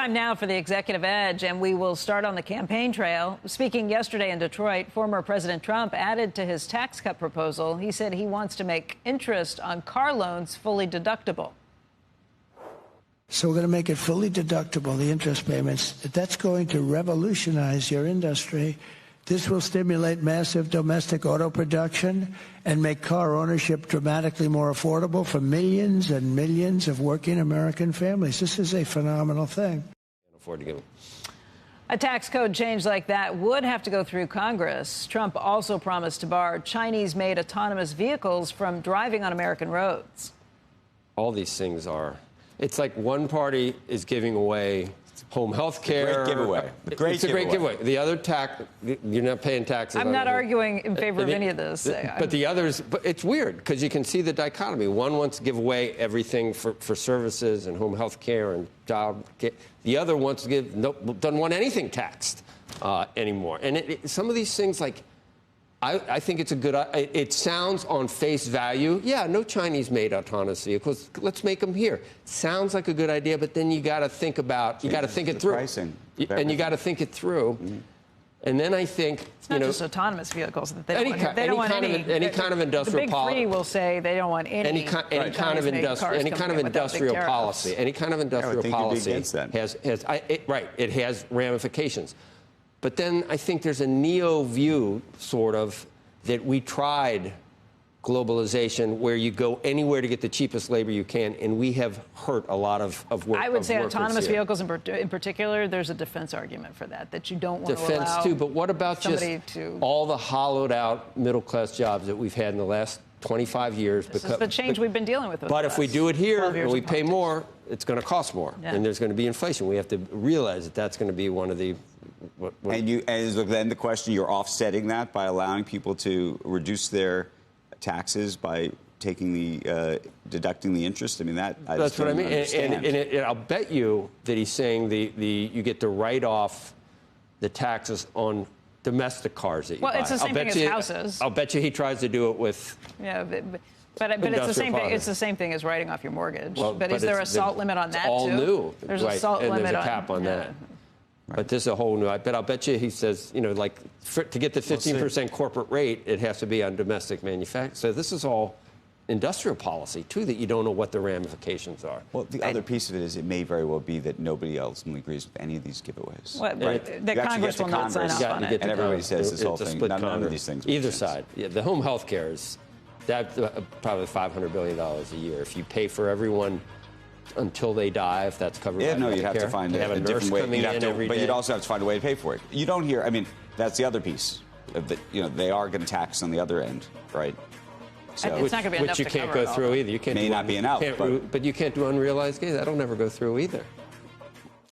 Time now for the Executive Edge, and we will start on the campaign trail. Speaking yesterday in Detroit, former President Trump added to his tax cut proposal. He said he wants to make interest on car loans fully deductible. So we're going to make it fully deductible, the interest payments. That's going to revolutionize your industry. This will stimulate massive domestic auto production and make car ownership dramatically more affordable for millions and millions of working American families. This is a phenomenal thing. Can't afford to give them. A tax code change like that would have to go through Congress. Trump also promised to bar Chinese-made autonomous vehicles from driving on American roads. All these things are. It's like one party is giving away home health care. Great giveaway. It's a great giveaway. The other tax, you're not paying taxes. I'm not arguing in favor of any of this. But the others, but it's weird because you can see the dichotomy. One wants to give away everything for services and home health care and job care. The other wants to give, doesn't want anything taxed anymore. And some of these things, like, I think it's a good, it sounds on face value, yeah, no Chinese-made autonomous vehicles, let's make them here. Sounds like a good idea, but then you got to think about, you got to think it through. Pricing. And you got to think it through. Mm-hmm. And then I think, it's not just autonomous vehicles that they don't want any kind of industrial policy. The Big Three will say they don't want any kind of industrial policy. Any kind of industrial policy it has ramifications. But then I think there's a neo view, sort of, that we tried globalization where you go anywhere to get the cheapest labor you can, and we have hurt a lot of work. I would say autonomous vehicles in particular, there's a defense argument for that you don't want to allow defense too, but what about just all the hollowed out middle class jobs that we've had in the last 25 years? This is the change we've been dealing with. But if we do it here and we pay more, it's going to cost more, and there's going to be inflation. We have to realize that that's going to be one of the. And then the question, you're offsetting that by allowing people to reduce their taxes by taking deducting the interest. I mean, that's what I mean. And I'll bet you that he's saying you get to write off the taxes on domestic cars that you buy. Well, it's the same thing as houses. I'll bet you he tries to do it with. Yeah, but it's the same thing. It's the same thing as writing off your mortgage. Well, but is there a SALT limit on that too? It's all new. There's a SALT limit. And there's a cap on that. Right. But this is a whole new. I'll bet you he says, to get the 15% corporate rate, it has to be on domestic manufacturing. So this is all industrial policy, too, that you don't know what the ramifications are. Well, the other piece of it is it may very well be that nobody ultimately agrees with any of these giveays. That Congress will not sign off on it. And everybody says this whole thing, none of these things. Either side. Yeah, the home health care is probably $500 billion a year. If you pay for everyone until they die, if that's covered by Medicare. You'd have to find a different way. But you'd also have to find a way to pay for it. You don't hear, I mean, that's the other piece. They are going to tax on the other end, right? So, it's not going to be enough which you can't go through either. You can't may not be enough. But you can't do unrealized gains. That'll never go through either.